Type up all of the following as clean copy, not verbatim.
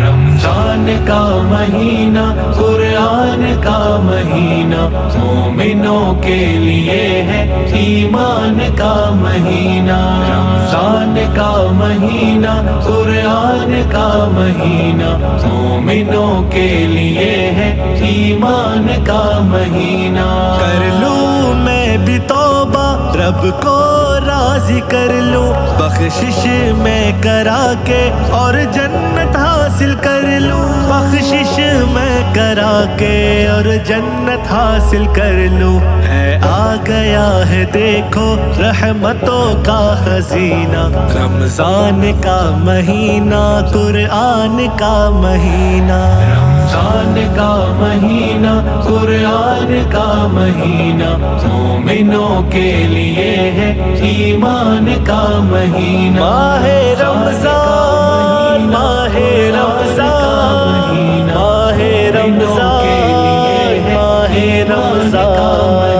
رمضان کا مہینہ قرآن کا مہینہ مومنوں کے لیے ہے ایمان کا مہینہ رمضان کا مہینہ قرآن کا مہینہ مومنوں کے لیے ہے ایمان کا مہینہ کر لوں میں بھی توبہ رب کو راضی کر لوں بخشش میں کرا کے اور جنت حاصل کر لوں بخشش میں کرا کے اور جنت حاصل کر لوں ہے آ گیا ہے دیکھو رحمتوں کا خزینہ رمضان کا مہینہ قرآن کا مہینہ رمضان کا مہینہ قرآن کا مہینہ مومنوں کے لیے ہے ایمان کا مہینہ ماہ رمضان ماہ رمضان ماہ رمضان ماہ رمضان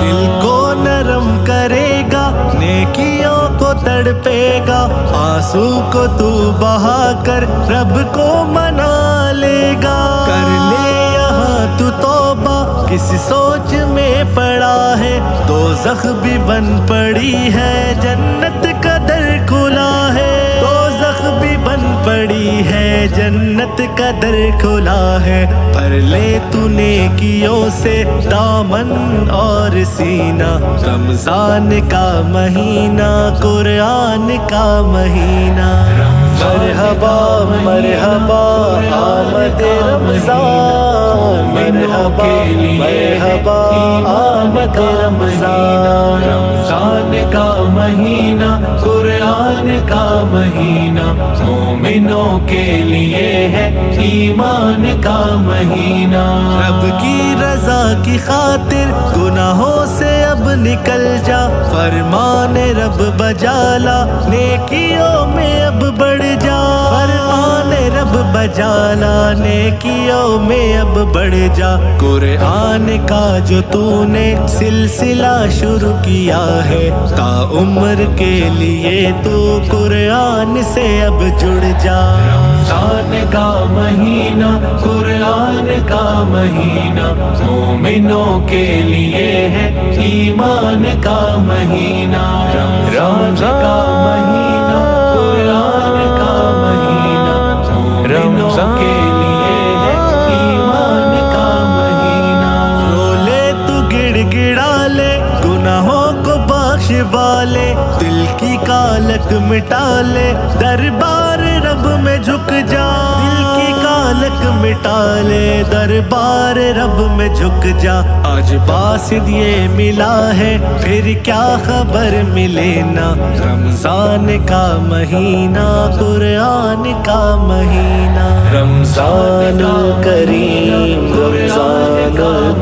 دل کو نرم کرے گا نیکیوں کو تڑپے گا آنسو کو تو بہا کر رب کو منا لے گا کر لے یہاں تو توبہ کس سوچ میں پڑا ہے دوزخ بھی بن پڑی ہے جنت کا در کھلا ہے دوزخ بھی بن پڑی ہے جنت کا در کھلا ہے بھر لے تو نیکیوں سے دامن اور سینہ رمضان کا مہینہ قرآن کا مہینہ مرحبا مرحبا آمد رمضان مرحبا مرحبا آمد رمضان رمضان کا مہینہ قرآن کا مہینہ مومنوں کے لیے ہے ایمان کا مہینہ رب کی رضا کی خاطر گناہوں سے اب نکل جا فرمان رب بجا لا نیکیوں میں اب بڑھ جا فرمان رب بجا لا نیکیوں میں اب بڑھ جا قرآن کا جو تو نے سلسلہ شروع کیا ہے تا عمر کے لیے تو قرآن سے اب جڑ جا رمضان کا مہینہ قرآن کا مہینہ مومنوں کے لیے ہے ایمان کا مہینہ رمضان کا مہینہ قرآن کا مہینہ مومنوں کے لیے ہے ایمان کا مہینہ رو لے تو گڑ گڑا لے گناہوں کو بخش والے دل کی کالک مٹا لے دربار رب میں جھک جا دل کی کالک مٹا لے دربار رب میں جھک جا آج باسد یہ ملا ہے پھر کیا خبر ملے نا رمضان کا مہینہ قرآن کا مہینہ رمضان کریم رمضان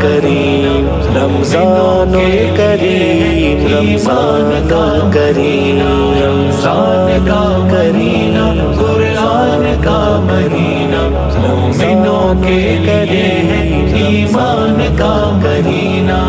کریم رمضان کریم رمضان کریم رمضان کا مہینہ قرآن کا مہینہ مومنوں کے لیے ہے ایمان کا مہینہ